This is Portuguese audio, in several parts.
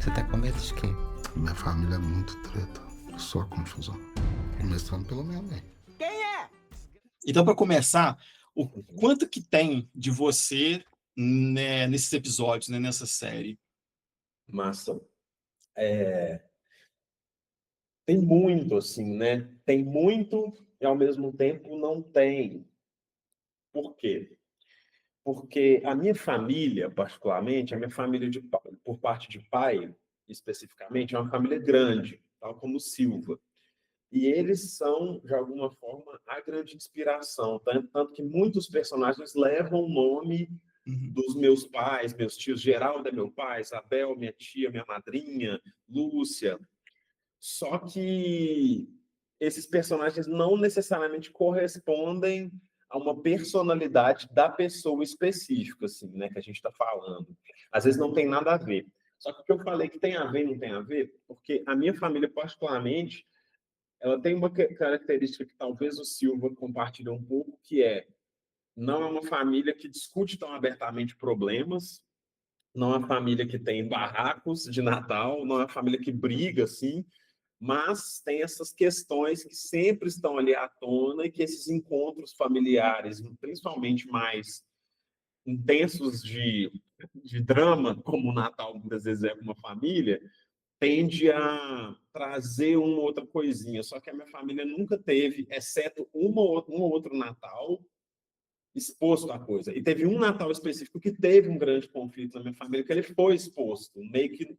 Você tá com medo de quê? Minha família é muito treta. Só confusão. Começando pela minha mãe. Então, para começar, o quanto que tem de você, né, nesses episódios, né, nessa série? Massa. Tem muito, assim, né? Tem muito e, ao mesmo tempo, não tem. Por quê? Porque a minha família, particularmente, a minha família por parte de pai, especificamente, é uma família grande, tal como o Silva. E eles são, de alguma forma, a grande inspiração. Tanto que muitos personagens levam o nome dos meus pais, meus tios. Geraldo é meu pai, Isabel, minha tia, minha madrinha, Lúcia. Só que esses personagens não necessariamente correspondem a uma personalidade da pessoa específica, assim, né, que a gente está falando. Às vezes não tem nada a ver. Só que o que eu falei que tem a ver, não tem a ver, porque a minha família, particularmente, ela tem uma característica que talvez o Silva compartilhe um pouco, que não é uma família que discute tão abertamente problemas, não é uma família que tem barracos de Natal, não é uma família que briga, assim, mas tem essas questões que sempre estão ali à tona e que esses encontros familiares, principalmente mais intensos de drama, como o Natal muitas vezes é com uma família, tende a trazer uma outra coisinha. Só que a minha família nunca teve, exceto um ou outro Natal, exposto à coisa. E teve um Natal específico que teve um grande conflito na minha família, que ele foi exposto, meio que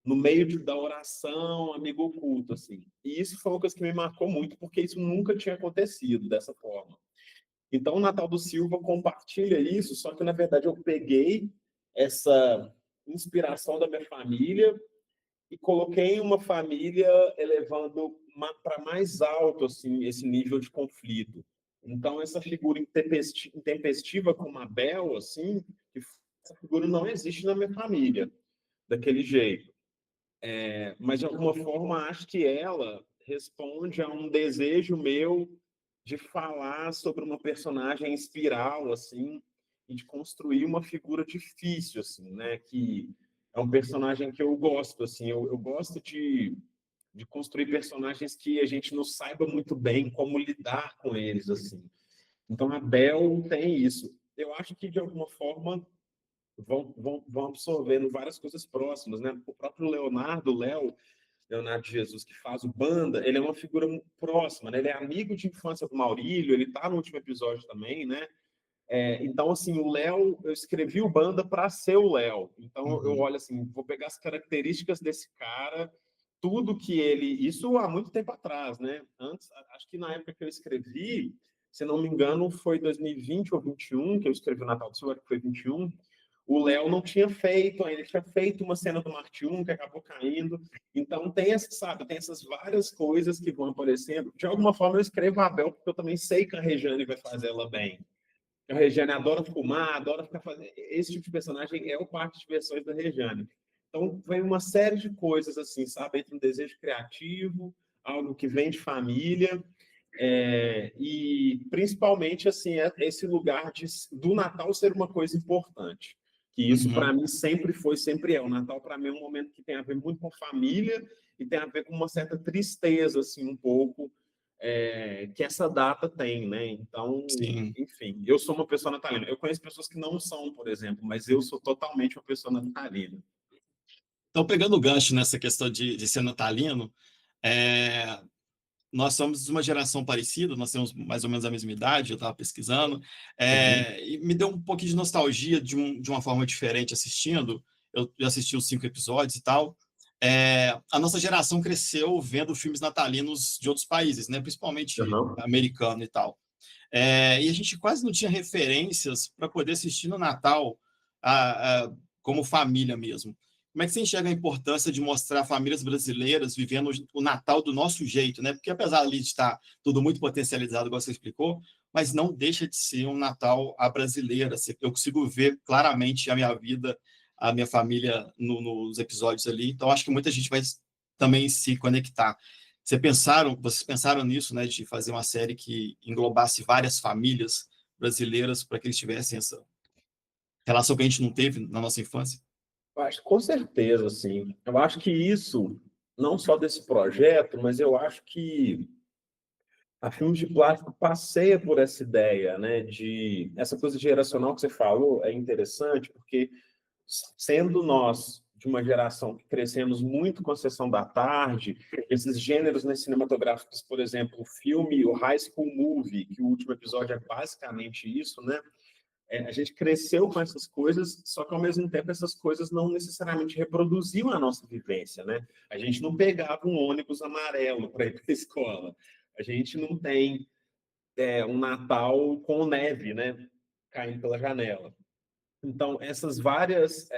no meio da oração, amigo oculto, assim. E isso foi uma coisa que me marcou muito, porque isso nunca tinha acontecido dessa forma. Então, o Natal do Silva compartilha isso, só que, na verdade, eu peguei essa inspiração da minha família e coloquei uma família elevando para mais alto, assim, esse nível de conflito. Então, essa figura intempestiva como a Bel, assim, essa figura não existe na minha família, daquele jeito. Mas, de alguma forma, acho que ela responde a um desejo meu de falar sobre uma personagem em espiral, assim, e de construir uma figura difícil, assim, né? Que é um personagem que eu gosto, assim, eu gosto de construir personagens que a gente não saiba muito bem como lidar com eles, assim. Então, a Bel tem isso. Eu acho que, de alguma forma, vão absorvendo várias coisas próximas, né? O próprio Leonardo Jesus, que faz o Banda, ele é uma figura próxima, né? Ele é amigo de infância do Maurílio, ele tá no último episódio também, né? Então, assim, o Léo, eu escrevi o Banda para ser o Léo. Então, eu olho assim, vou pegar as características desse cara, tudo que ele... Isso há muito tempo atrás, né? Antes, acho que na época que eu escrevi, se não me engano, foi 2020 ou 21, que eu escrevi o Natal do Silva, que foi 21, o Léo não tinha feito ainda, ele tinha feito uma cena do Marte 1 que acabou caindo. Então tem tem essas várias coisas que vão aparecendo. De alguma forma eu escrevo a Bel, porque eu também sei que a Regiane vai fazer ela bem. A Regiane adora fumar, adora ficar fazendo... Esse tipo de personagem é o parque de versões da Regiane. Então vem uma série de coisas assim, sabe? Entre um desejo criativo, algo que vem de família, e principalmente assim, esse lugar do Natal ser uma coisa importante. Que isso, para mim, sempre foi, sempre é. O Natal, para mim, é um momento que tem a ver muito com família e tem a ver com uma certa tristeza, assim, um pouco, que essa data tem, né? Então, Sim. enfim, eu sou uma pessoa natalina. Eu conheço pessoas que não são, por exemplo, mas eu sou totalmente uma pessoa natalina. Então, pegando o gancho nessa questão de ser natalino, nós somos de uma geração parecida, nós temos mais ou menos a mesma idade, eu estava pesquisando, e me deu um pouquinho de nostalgia de uma forma diferente assistindo. Eu já assisti os 5 episódios e tal. A nossa geração cresceu vendo filmes natalinos de outros países, né, principalmente americano e tal. E a gente quase não tinha referências para poder assistir no Natal como família mesmo. Como é que você enxerga a importância de mostrar famílias brasileiras vivendo o Natal do nosso jeito, né? Porque apesar ali de estar tudo muito potencializado, igual você explicou, mas não deixa de ser um Natal à brasileira. Eu consigo ver claramente a minha vida, a minha família nos episódios ali. Então, acho que muita gente vai também se conectar. Vocês pensaram nisso, né? De fazer uma série que englobasse várias famílias brasileiras para que eles tivessem essa relação que a gente não teve na nossa infância? Eu acho, com certeza, sim. Eu acho que isso, não só desse projeto, mas eu acho que a Filmes de Plástico passeia por essa ideia, né, de essa coisa geracional que você falou é interessante, porque sendo nós de uma geração que crescemos muito com a sessão da tarde, esses gêneros, né, cinematográficos, por exemplo, o filme, o High School Movie, que o último episódio é basicamente isso, né? A gente cresceu com essas coisas, só que ao mesmo tempo essas coisas não necessariamente reproduziam a nossa vivência, né? A gente não pegava um ônibus amarelo para ir para a escola. A gente não tem um Natal com neve, né? Caindo pela janela. Então, essas várias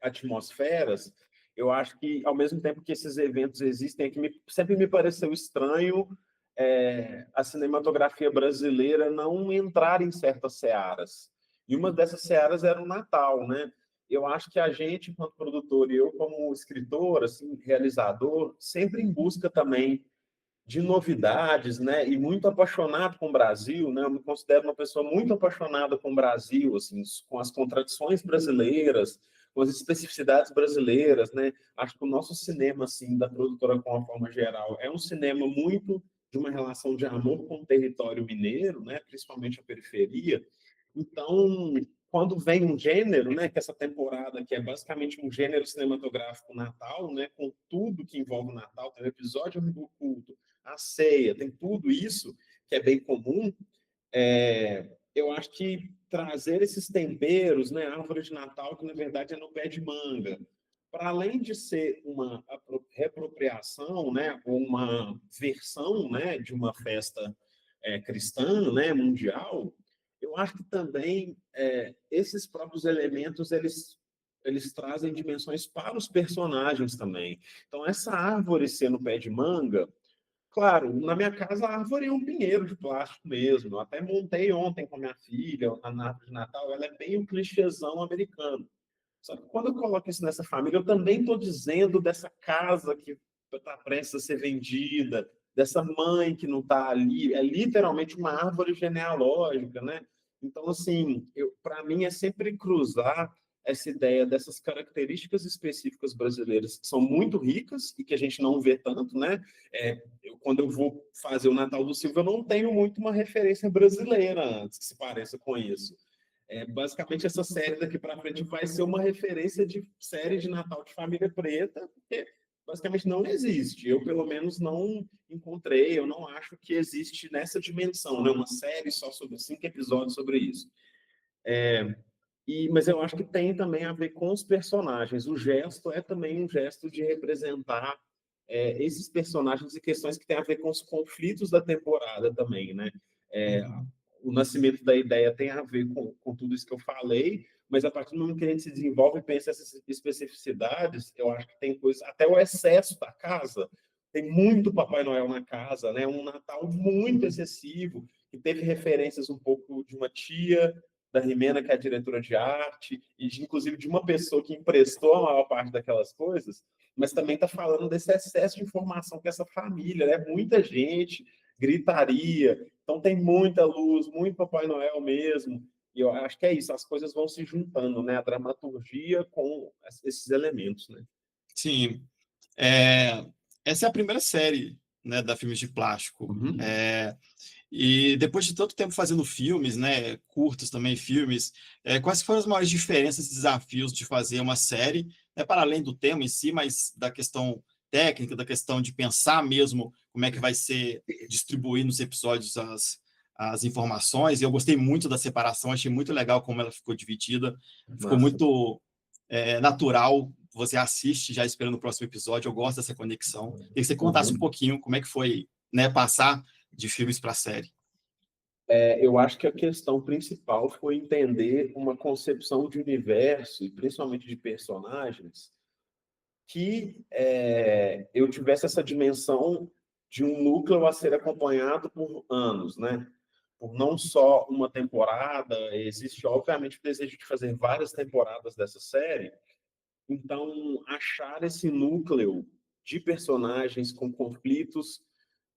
atmosferas, eu acho que, ao mesmo tempo que esses eventos existem, é que sempre me pareceu estranho a cinematografia brasileira não entrar em certas searas. E uma dessas searas era o Natal, né? Eu acho que a gente, enquanto produtor, e eu como escritor, assim, realizador, sempre em busca também de novidades, né? E muito apaixonado com o Brasil, né? Eu me considero uma pessoa muito apaixonada com o Brasil, assim, com as contradições brasileiras, com as especificidades brasileiras, né? Acho que o nosso cinema, assim, da produtora com uma forma geral, é um cinema muito de uma relação de amor com o território mineiro, né? Principalmente a periferia. Então, quando vem um gênero, né, que essa temporada que é basicamente um gênero cinematográfico Natal, né, com tudo que envolve o Natal, tem o episódio do culto, a ceia, tem tudo isso que é bem comum, eu acho que trazer esses temperos, né, árvore de Natal, que na verdade é no pé de manga, para além de ser uma reapropriação, né, ou uma versão, né, de uma festa cristã, né, mundial, eu acho que também esses próprios elementos eles trazem dimensões para os personagens também. Então, essa árvore ser no pé de manga, claro, na minha casa a árvore é um pinheiro de plástico mesmo. Eu até montei ontem com a minha filha, na árvore de Natal, ela é bem um clichêzão americano. Só que quando eu coloco isso nessa família, eu também estou dizendo dessa casa que está prestes a ser vendida, dessa mãe que não está ali. É literalmente uma árvore genealógica, né? Então, assim, para mim é sempre cruzar essa ideia dessas características específicas brasileiras que são muito ricas e que a gente não vê tanto, né? Quando eu vou fazer o Natal do Silva, eu não tenho muito uma referência brasileira antes que se pareça com isso. Basicamente, essa série daqui para frente vai ser uma referência de série de Natal de família preta, porque basicamente não existe. Eu, pelo menos, não encontrei, eu não acho que existe nessa dimensão, né? Uma série só sobre 5 episódios sobre isso. Mas eu acho que tem também a ver com os personagens. O gesto é também um gesto de representar esses personagens e questões que têm a ver com os conflitos da temporada também, né? O nascimento da ideia tem a ver com tudo isso que eu falei, mas a partir do momento que a gente se desenvolve e pensa essas especificidades, eu acho que tem coisas, até o excesso da casa, tem muito Papai Noel na casa, né? Um Natal muito excessivo, que teve referências um pouco de uma tia da Rimena, que é a diretora de arte, e inclusive de uma pessoa que emprestou a maior parte daquelas coisas, mas também está falando desse excesso de informação que essa família, né? Muita gente, gritaria, então tem muita luz, muito Papai Noel mesmo, e eu acho que é isso, as coisas vão se juntando, né? A dramaturgia com esses elementos, né? Sim. Essa é a primeira série, né, da Filmes de Plástico. Uhum. E depois de tanto tempo fazendo filmes, né, curtos também, filmes, quais foram as maiores diferenças e desafios de fazer uma série, né, para além do tema em si, mas da questão técnica, da questão de pensar mesmo como é que vai ser distribuir nos episódios as informações. E eu gostei muito da separação, achei muito legal como ela ficou dividida, ficou muito natural. Você assiste já esperando o próximo episódio, eu gosto dessa conexão. Queria que você contasse um pouquinho como é que foi, né, passar de filmes para série. Eu acho que a questão principal foi entender uma concepção de universo, e principalmente de personagens, que eu tivesse essa dimensão de um núcleo a ser acompanhado por anos, né? Por não só uma temporada, existe, obviamente, o desejo de fazer várias temporadas dessa série. Então, achar esse núcleo de personagens com conflitos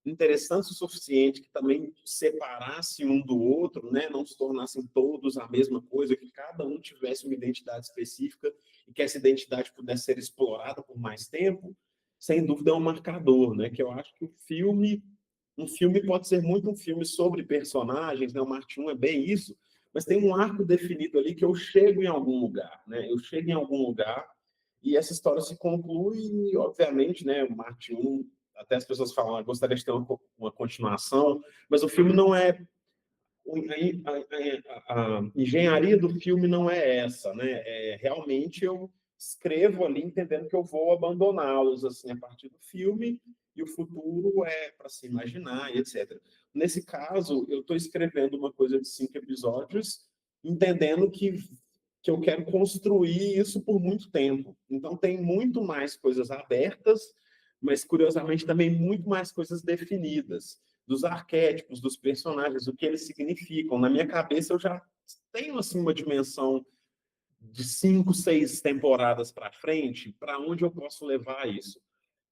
interessantes o suficiente que também separasse um do outro, né? Não se tornassem todos a mesma coisa, que cada um tivesse uma identidade específica e que essa identidade pudesse ser explorada por mais tempo, sem dúvida é um marcador, né? Que eu acho que um filme pode ser muito um filme sobre personagens, né? O Marte 1 é bem isso, mas tem um arco definido ali que eu chego em algum lugar, né? Eu chego em algum lugar e essa história se conclui e, obviamente, né? O Marte 1, até as pessoas falam, ah, gostaria de ter uma continuação, mas o filme não é a engenharia do filme não é essa, né? Realmente eu escrevo ali entendendo que eu vou abandoná-los assim a partir do filme e o futuro é para se imaginar e etc. Nesse caso, eu estou escrevendo uma coisa de 5 episódios, entendendo que eu quero construir isso por muito tempo. Então tem muito mais coisas abertas, mas curiosamente também muito mais coisas definidas dos arquétipos, dos personagens, o que eles significam. Na minha cabeça, eu já tenho assim, uma dimensão de 5, 6 temporadas para frente, para onde eu posso levar isso.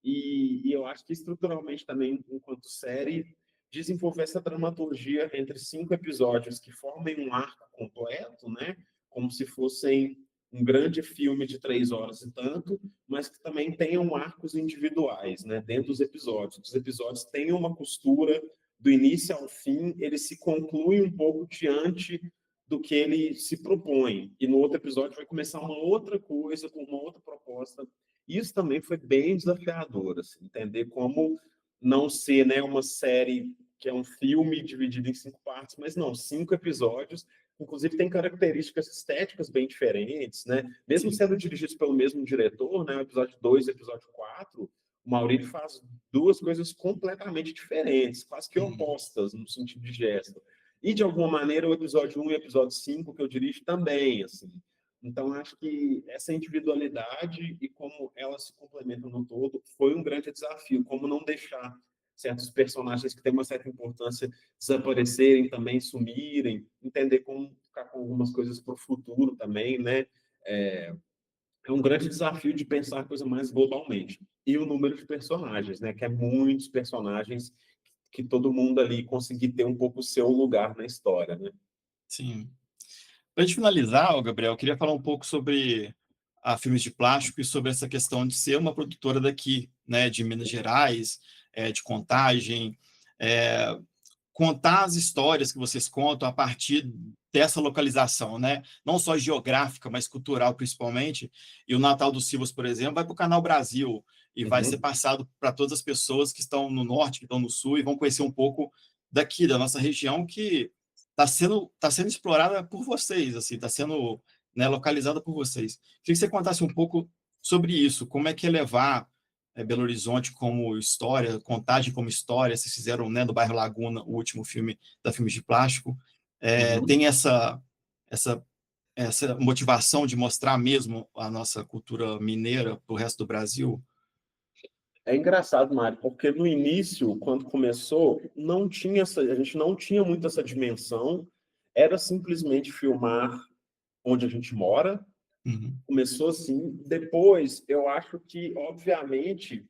E eu acho que estruturalmente também, enquanto série, desenvolver essa dramaturgia entre 5 episódios que formem um arco completo, né? Como se fossem um grande filme de 3 horas e tanto, mas que também tenham arcos individuais, né? Dentro dos episódios. Os episódios têm uma costura do início ao fim, ele se conclui um pouco diante do que ele se propõe. E no outro episódio vai começar uma outra coisa, com uma outra proposta. Isso também foi bem desafiador, assim, entender como não ser, né, uma série que é um filme dividido em 5 partes, mas não, 5 episódios, inclusive tem características estéticas bem diferentes, né? Mesmo sendo dirigidos pelo mesmo diretor, né, o episódio 2 e o episódio 4, o Maurício faz 2 coisas completamente diferentes, quase que opostas no sentido de gesto. E, de alguma maneira, o episódio 1 e o episódio 5, que eu dirijo também, assim. Então, acho que essa individualidade e como elas se complementam no todo foi um grande desafio. Como não deixar certos personagens que têm uma certa importância desaparecerem também, sumirem, entender como ficar com algumas coisas para o futuro também, né? É um grande desafio de pensar a coisa mais globalmente. E o número de personagens, né? Que é muitos personagens que todo mundo ali conseguir ter um pouco o seu lugar na história, né? Sim. Para a gente finalizar, ô, Gabriel, eu queria falar um pouco sobre a Filmes de Plástico e sobre essa questão de ser uma produtora daqui, né, de Minas Gerais, de Contagem, contar as histórias que vocês contam a partir dessa localização, né? Não só geográfica, mas cultural principalmente. E o Natal dos Silvas, por exemplo, vai para o Canal Brasil e vai ser passado para todas as pessoas que estão no norte, que estão no sul, e vão conhecer um pouco daqui, da nossa região, que tá sendo explorada por vocês, assim, está sendo, né, localizada por vocês. Queria que você contasse um pouco sobre isso, como é que é levar Belo Horizonte como história, Contagem como história, vocês fizeram, né, no bairro Laguna, o último filme da Filmes de Plástico, tem essa motivação de mostrar mesmo a nossa cultura mineira para o resto do Brasil? É engraçado, Mário, porque no início, quando começou, a gente não tinha muito essa dimensão, era simplesmente filmar onde a gente mora. Começou assim. Depois, eu acho que, obviamente,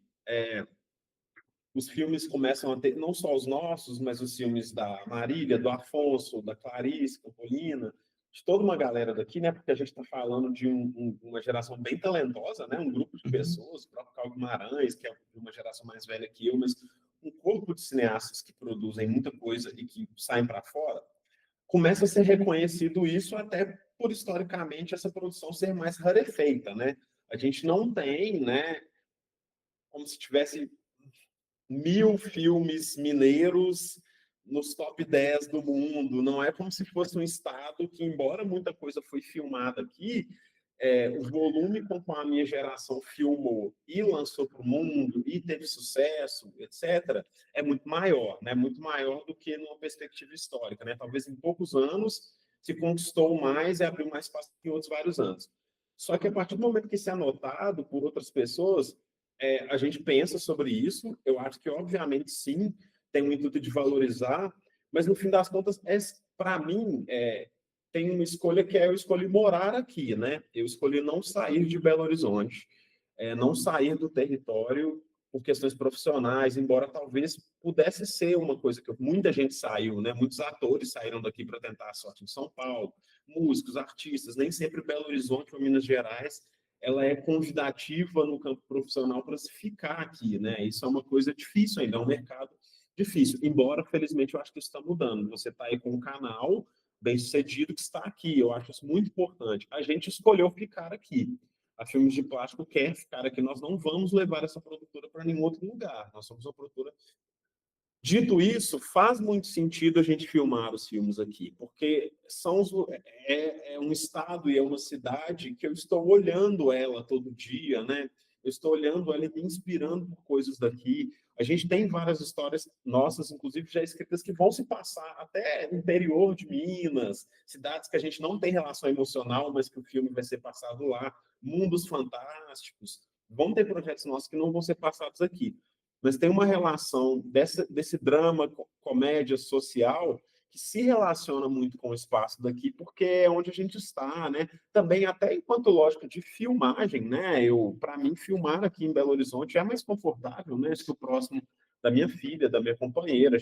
os filmes começam a ter, não só os nossos, mas os filmes da Marília, do Afonso, da Clarice, Campolina, de toda uma galera daqui, né? Porque a gente está falando de uma geração bem talentosa, né? Um grupo de pessoas, o próprio Carl Guimarães, que é uma geração mais velha que eu, mas um corpo de cineastas que produzem muita coisa e que saem para fora, começa a ser reconhecido isso até por, historicamente, essa produção ser mais rarefeita, né? A gente não tem, né? Como se tivesse 1000 filmes mineiros nos top 10 do mundo. Não é como se fosse um estado que, embora muita coisa foi filmada aqui, o volume com que a minha geração filmou e lançou para o mundo e teve sucesso, etc., é muito maior, né? Muito maior do que numa perspectiva histórica, né? Talvez em poucos anos se conquistou mais e abriu mais espaço em outros vários anos. Só que a partir do momento que isso é anotado por outras pessoas, a gente pensa sobre isso. Eu acho que, obviamente, sim, tem um intuito de valorizar, mas, no fim das contas, para mim, tem uma escolha que eu escolhi morar aqui, né? Eu escolhi não sair de Belo Horizonte, não sair do território por questões profissionais, embora talvez pudesse ser uma coisa que muita gente saiu, né? Muitos atores saíram daqui para tentar a sorte em São Paulo, músicos, artistas, nem sempre Belo Horizonte ou Minas Gerais ela é convidativa no campo profissional para se ficar aqui, né? Isso é uma coisa difícil ainda, é um mercado difícil, embora, felizmente, eu acho que isso está mudando. Você está aí com um canal bem-sucedido que está aqui, eu acho isso muito importante. A gente escolheu ficar aqui. A Filmes de Plástico quer ficar aqui, nós não vamos levar essa produtora para nenhum outro lugar, nós somos uma produtora. Dito isso, faz muito sentido a gente filmar os filmes aqui, porque é um estado e é uma cidade que eu estou olhando ela todo dia, né? Eu estou olhando ela e me inspirando por coisas daqui. A gente tem várias histórias nossas, inclusive já escritas, que vão se passar até no interior de Minas, cidades que a gente não tem relação emocional, mas que o filme vai ser passado lá, mundos fantásticos. Vão ter projetos nossos que não vão ser passados aqui. Mas tem uma relação desse drama, comédia social, que se relaciona muito com o espaço daqui, porque é onde a gente está, né? Também, até enquanto lógica de filmagem, né? Para mim, filmar aqui em Belo Horizonte é mais confortável, né? Estou próximo da minha filha, da minha companheira.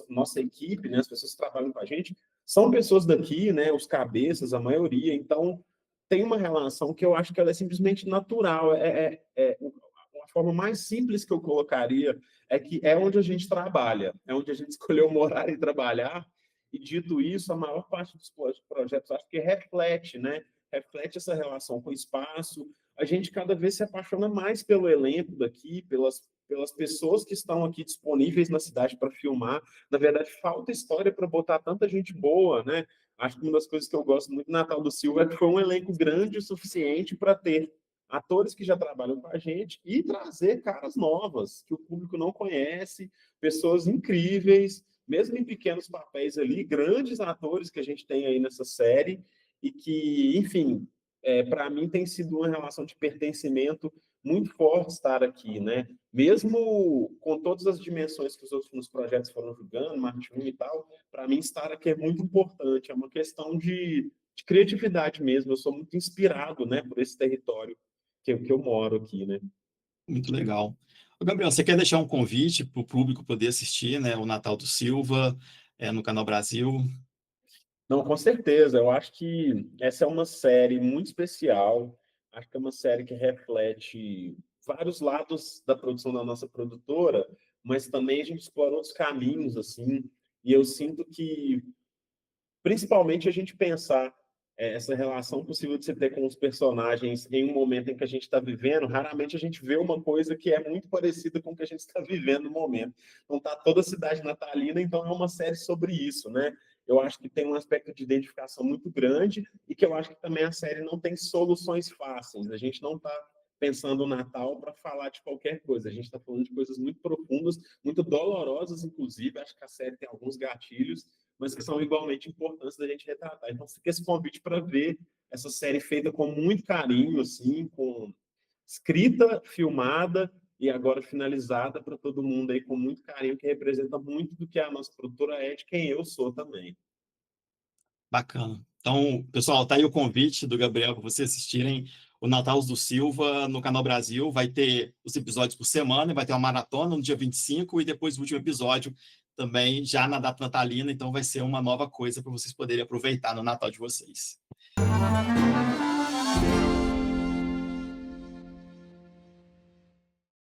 Nossa equipe, né? As pessoas que trabalham com a gente, são pessoas daqui, né? Os cabeças, a maioria. Então, tem uma relação que eu acho que ela é simplesmente natural. A forma mais simples que eu colocaria é que é onde a gente trabalha, é onde a gente escolheu morar e trabalhar, e dito isso, a maior parte dos projetos acho que reflete, né? Reflete essa relação com o espaço. A gente cada vez se apaixona mais pelo elenco daqui, pelas pessoas que estão aqui disponíveis na cidade para filmar. Na verdade, falta história para botar tanta gente boa, né? Acho que uma das coisas que eu gosto muito do Natal do Silva é que foi um elenco grande o suficiente para ter atores que já trabalham com a gente e trazer caras novas, que o público não conhece, pessoas incríveis, mesmo em pequenos papéis ali, grandes atores que a gente tem aí nessa série, e que, enfim, para mim tem sido uma relação de pertencimento muito forte estar aqui, né? Mesmo com todas as dimensões que os outros projetos foram julgando, Marte 1 e tal, para mim estar aqui é muito importante, é uma questão de criatividade mesmo, eu sou muito inspirado, né, por esse território que eu moro aqui, né? Muito legal. Ô, Gabriel, você quer deixar um convite para o público poder assistir, né, o Natal do Silva, no Canal Brasil? Não, com certeza. Eu acho que essa é uma série muito especial. Acho que é uma série que reflete vários lados da produção da nossa produtora, mas também a gente explora outros caminhos, assim. E eu sinto que, principalmente, a gente pensar essa relação possível de você ter com os personagens em um momento em que a gente está vivendo, raramente a gente vê uma coisa que é muito parecida com o que a gente está vivendo no momento. Então tá toda a cidade natalina, então é uma série sobre isso, né? Eu acho que tem um aspecto de identificação muito grande e que eu acho que também a série não tem soluções fáceis. A gente não está pensando o Natal para falar de qualquer coisa. A gente está falando de coisas muito profundas, muito dolorosas, inclusive. Acho que a série tem alguns gatilhos, mas que são igualmente importantes da gente retratar. Então, fica esse convite para ver essa série feita com muito carinho, assim, com escrita, filmada e agora finalizada para todo mundo aí com muito carinho, que representa muito do que a nossa produtora é, de quem eu sou também. Bacana. Então, pessoal, tá aí o convite do Gabriel para vocês assistirem o Natal do Silva no Canal Brasil. Vai ter os episódios por semana, vai ter uma maratona no dia 25 e depois o último episódio também já na data natalina. Então, vai ser uma nova coisa para vocês poderem aproveitar no Natal de vocês.